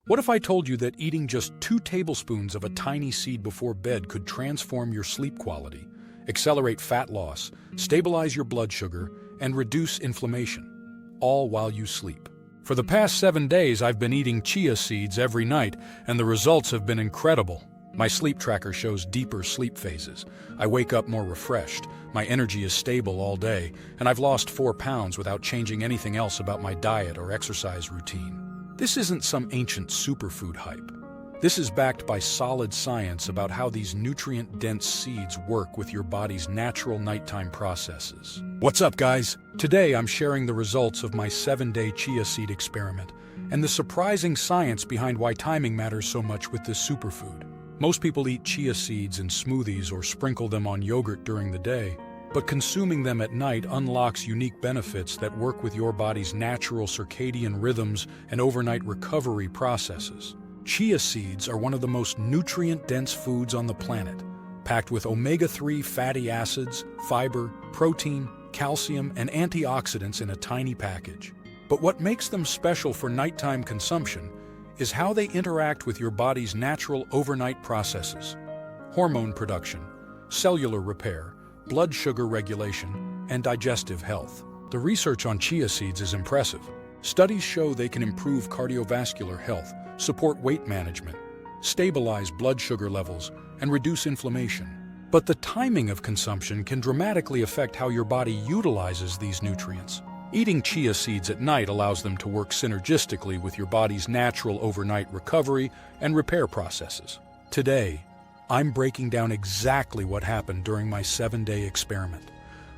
What if I told you that eating just 2 tablespoons of a tiny seed before bed could transform your sleep quality, accelerate fat loss, stabilize your blood sugar, and reduce inflammation, all while you sleep? For the past 7 days, I've been eating chia seeds every night, and the results have been incredible. My sleep tracker shows deeper sleep phases. I wake up more refreshed, my energy is stable all day, and I've lost 4 pounds without changing anything else about my diet or exercise routine. This isn't some ancient superfood hype. This is backed by solid science about how these nutrient-dense seeds work with your body's natural nighttime processes. What's up, guys? Today I'm sharing the results of my 7-day chia seed experiment and the surprising science behind why timing matters so much with this superfood. Most people eat chia seeds in smoothies or sprinkle them on yogurt during the day, but consuming them at night unlocks unique benefits that work with your body's natural circadian rhythms and overnight recovery processes. Chia seeds are one of the most nutrient-dense foods on the planet, packed with omega-3 fatty acids, fiber, protein, calcium, and antioxidants in a tiny package. But what makes them special for nighttime consumption is how they interact with your body's natural overnight processes: hormone production, cellular repair, blood sugar regulation, and digestive health. The research on chia seeds is impressive. Studies show they can improve cardiovascular health, support weight management, stabilize blood sugar levels, and reduce inflammation. But the timing of consumption can dramatically affect how your body utilizes these nutrients. Eating chia seeds at night allows them to work synergistically with your body's natural overnight recovery and repair processes. Today, I'm breaking down exactly what happened during my 7-day experiment,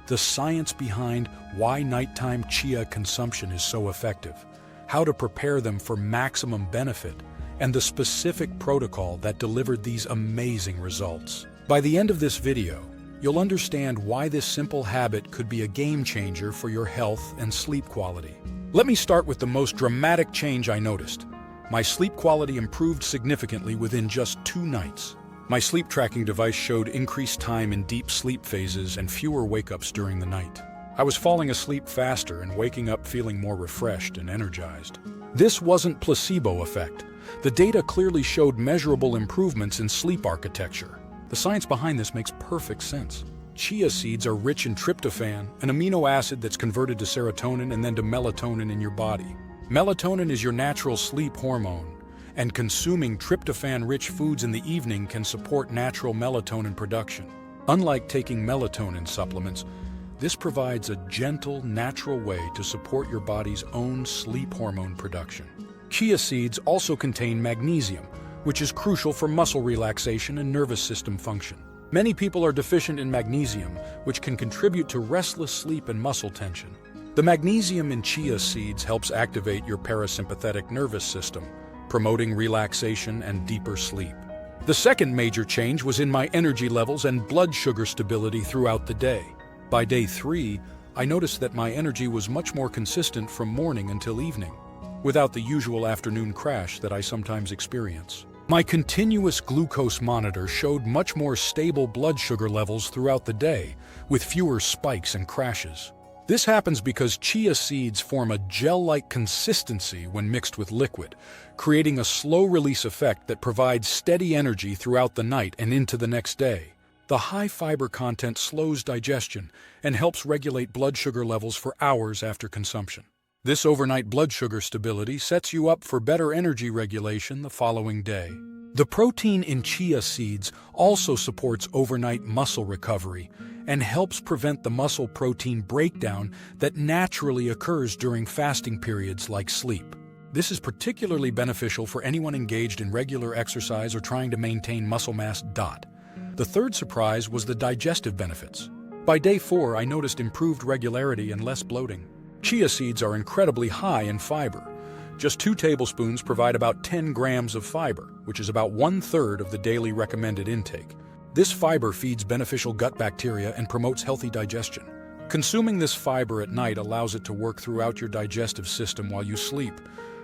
the science behind why nighttime chia consumption is so effective, how to prepare them for maximum benefit, and the specific protocol that delivered these amazing results. By the end of this video, you'll understand why this simple habit could be a game changer for your health and sleep quality. Let me start with the most dramatic change I noticed. My sleep quality improved significantly within just 2 nights. My sleep tracking device showed increased time in deep sleep phases and fewer wake-ups during the night. I was falling asleep faster and waking up feeling more refreshed and energized. This wasn't placebo effect. The data clearly showed measurable improvements in sleep architecture. The science behind this makes perfect sense. Chia seeds are rich in tryptophan, an amino acid that's converted to serotonin and then to melatonin in your body. Melatonin is your natural sleep hormone, and consuming tryptophan-rich foods in the evening can support natural melatonin production. Unlike taking melatonin supplements, this provides a gentle, natural way to support your body's own sleep hormone production. Chia seeds also contain magnesium, which is crucial for muscle relaxation and nervous system function. Many people are deficient in magnesium, which can contribute to restless sleep and muscle tension. The magnesium in chia seeds helps activate your parasympathetic nervous system, promoting relaxation and deeper sleep. The second major change was in my energy levels and blood sugar stability throughout the day. By day 3, I noticed that my energy was much more consistent from morning until evening, without the usual afternoon crash that I sometimes experience. My continuous glucose monitor showed much more stable blood sugar levels throughout the day, with fewer spikes and crashes. This happens because chia seeds form a gel-like consistency when mixed with liquid, creating a slow-release effect that provides steady energy throughout the night and into the next day. The high fiber content slows digestion and helps regulate blood sugar levels for hours after consumption. This overnight blood sugar stability sets you up for better energy regulation the following day. The protein in chia seeds also supports overnight muscle recovery and helps prevent the muscle protein breakdown that naturally occurs during fasting periods like sleep. This is particularly beneficial for anyone engaged in regular exercise or trying to maintain muscle mass. The third surprise was the digestive benefits. By day 4, I noticed improved regularity and less bloating. Chia seeds are incredibly high in fiber. Just 2 tablespoons provide about 10 grams of fiber, which is about 1/3 of the daily recommended intake. This fiber feeds beneficial gut bacteria and promotes healthy digestion. Consuming this fiber at night allows it to work throughout your digestive system while you sleep,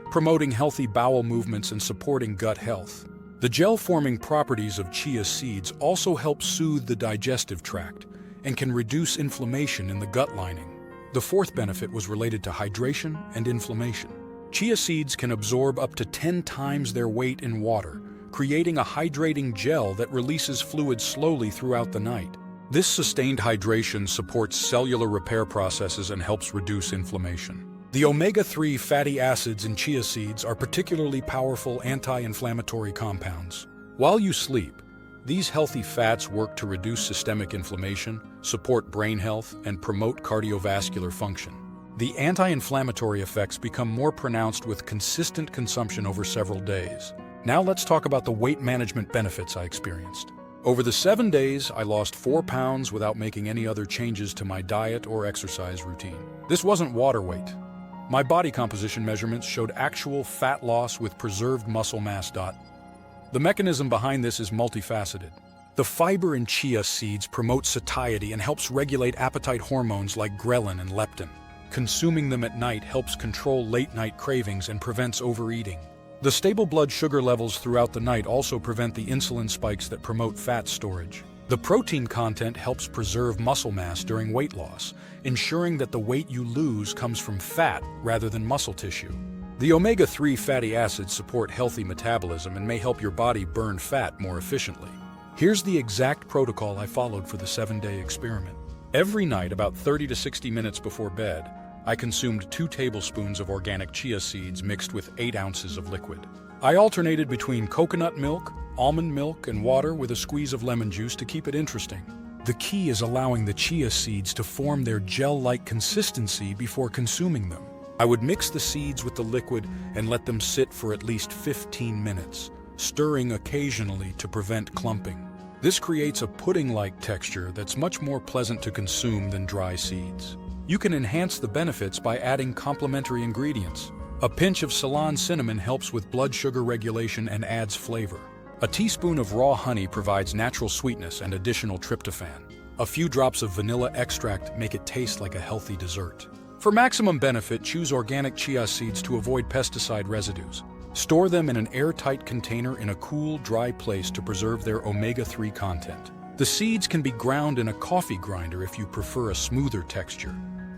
promoting healthy bowel movements and supporting gut health. The gel-forming properties of chia seeds also help soothe the digestive tract and can reduce inflammation in the gut lining. The fourth benefit was related to hydration and inflammation. Chia seeds can absorb up to 10 times their weight in water, creating a hydrating gel that releases fluid slowly throughout the night. This sustained hydration supports cellular repair processes and helps reduce inflammation. The omega-3 fatty acids in chia seeds are particularly powerful anti-inflammatory compounds. While you sleep, these healthy fats work to reduce systemic inflammation, support brain health, and promote cardiovascular function. The anti-inflammatory effects become more pronounced with consistent consumption over several days. Now let's talk about the weight management benefits I experienced. Over the 7 days, I lost 4 pounds without making any other changes to my diet or exercise routine. This wasn't water weight. My body composition measurements showed actual fat loss with preserved muscle mass. The mechanism behind this is multifaceted. The fiber in chia seeds promotes satiety and helps regulate appetite hormones like ghrelin and leptin. Consuming them at night helps control late-night cravings and prevents overeating. The stable blood sugar levels throughout the night also prevent the insulin spikes that promote fat storage. The protein content helps preserve muscle mass during weight loss, ensuring that the weight you lose comes from fat rather than muscle tissue. The omega-3 fatty acids support healthy metabolism and may help your body burn fat more efficiently. Here's the exact protocol I followed for the 7-day experiment. Every night, about 30 to 60 minutes before bed, I consumed 2 tablespoons of organic chia seeds mixed with 8 ounces of liquid. I alternated between coconut milk, almond milk, and water with a squeeze of lemon juice to keep it interesting. The key is allowing the chia seeds to form their gel-like consistency before consuming them. I would mix the seeds with the liquid and let them sit for at least 15 minutes, stirring occasionally to prevent clumping. This creates a pudding-like texture that's much more pleasant to consume than dry seeds. You can enhance the benefits by adding complementary ingredients. A pinch of Ceylon cinnamon helps with blood sugar regulation and adds flavor. A teaspoon of raw honey provides natural sweetness and additional tryptophan. A few drops of vanilla extract make it taste like a healthy dessert. For maximum benefit, choose organic chia seeds to avoid pesticide residues. Store them in an airtight container in a cool, dry place to preserve their omega-3 content. The seeds can be ground in a coffee grinder if you prefer a smoother texture,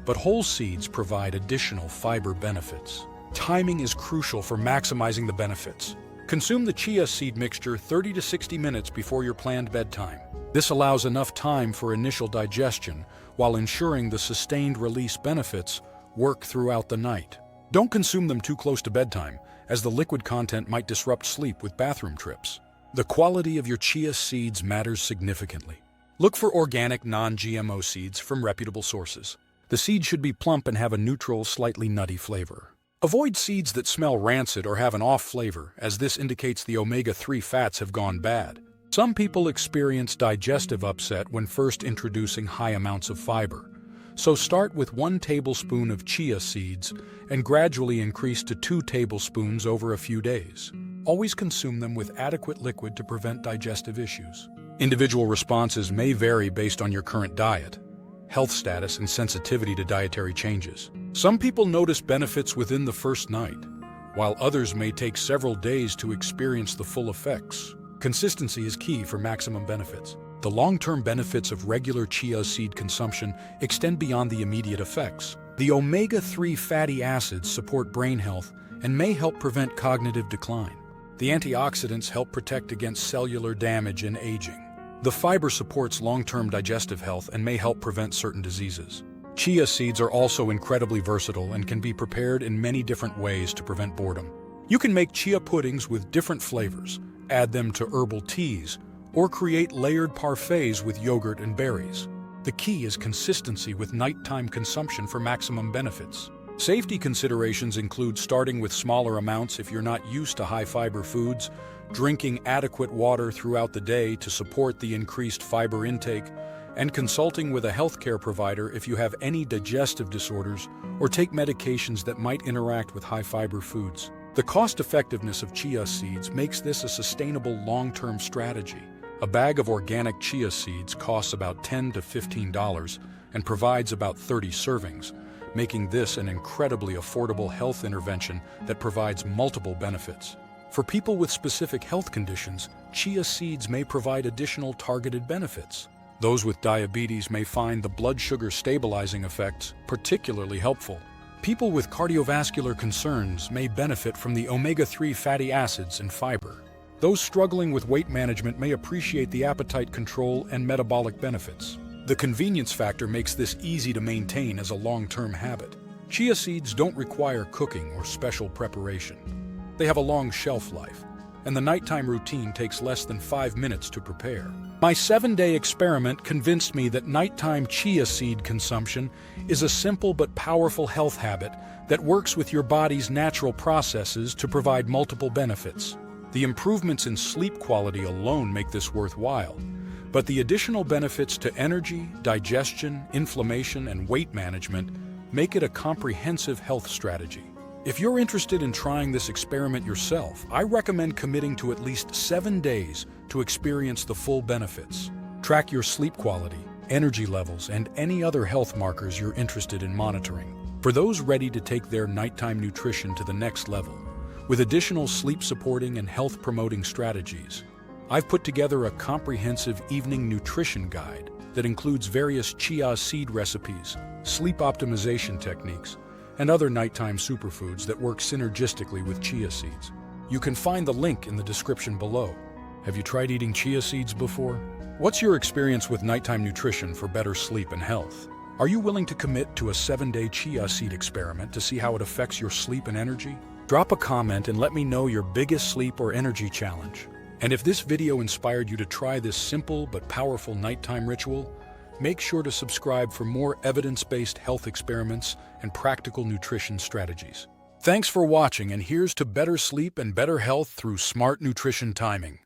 but whole seeds provide additional fiber benefits. Timing is crucial for maximizing the benefits. Consume the chia seed mixture 30 to 60 minutes before your planned bedtime. This allows enough time for initial digestion while ensuring the sustained release benefits work throughout the night. Don't consume them too close to bedtime, as the liquid content might disrupt sleep with bathroom trips. The quality of your chia seeds matters significantly. Look for organic, non-GMO seeds from reputable sources. The seed should be plump and have a neutral, slightly nutty flavor. Avoid seeds that smell rancid or have an off flavor, as this indicates the omega-3 fats have gone bad. Some people experience digestive upset when first introducing high amounts of fiber. So start with 1 tablespoon of chia seeds and gradually increase to 2 tablespoons over a few days. Always consume them with adequate liquid to prevent digestive issues. Individual responses may vary based on your current diet, health status, and sensitivity to dietary changes. Some people notice benefits within the first night, while others may take several days to experience the full effects. Consistency is key for maximum benefits. The long-term benefits of regular chia seed consumption extend beyond the immediate effects. The omega-3 fatty acids support brain health and may help prevent cognitive decline. The antioxidants help protect against cellular damage and aging. The fiber supports long-term digestive health and may help prevent certain diseases. Chia seeds are also incredibly versatile and can be prepared in many different ways to prevent boredom. You can make chia puddings with different flavors, add them to herbal teas, or create layered parfaits with yogurt and berries. The key is consistency with nighttime consumption for maximum benefits. Safety considerations include starting with smaller amounts if you're not used to high-fiber foods, drinking adequate water throughout the day to support the increased fiber intake, and consulting with a healthcare provider if you have any digestive disorders or take medications that might interact with high-fiber foods. The cost-effectiveness of chia seeds makes this a sustainable long-term strategy. A bag of organic chia seeds costs about $10 to $15 and provides about 30 servings, making this an incredibly affordable health intervention that provides multiple benefits. For people with specific health conditions, chia seeds may provide additional targeted benefits. Those with diabetes may find the blood sugar stabilizing effects particularly helpful. People with cardiovascular concerns may benefit from the omega-3 fatty acids and fiber. Those struggling with weight management may appreciate the appetite control and metabolic benefits. The convenience factor makes this easy to maintain as a long-term habit. Chia seeds don't require cooking or special preparation. They have a long shelf life, and the nighttime routine takes less than 5 minutes to prepare. My 7-day experiment convinced me that nighttime chia seed consumption is a simple but powerful health habit that works with your body's natural processes to provide multiple benefits. The improvements in sleep quality alone make this worthwhile, but the additional benefits to energy, digestion, inflammation, and weight management make it a comprehensive health strategy. If you're interested in trying this experiment yourself, I recommend committing to at least 7 days to experience the full benefits. Track your sleep quality, energy levels, and any other health markers you're interested in monitoring. For those ready to take their nighttime nutrition to the next level, with additional sleep-supporting and health-promoting strategies, I've put together a comprehensive evening nutrition guide that includes various chia seed recipes, sleep optimization techniques, and other nighttime superfoods that work synergistically with chia seeds. You can find the link in the description below. Have you tried eating chia seeds before? What's your experience with nighttime nutrition for better sleep and health? Are you willing to commit to a 7-day chia seed experiment to see how it affects your sleep and energy? Drop a comment and let me know your biggest sleep or energy challenge. And if this video inspired you to try this simple but powerful nighttime ritual, make sure to subscribe for more evidence-based health experiments and practical nutrition strategies. Thanks for watching, and here's to better sleep and better health through smart nutrition timing.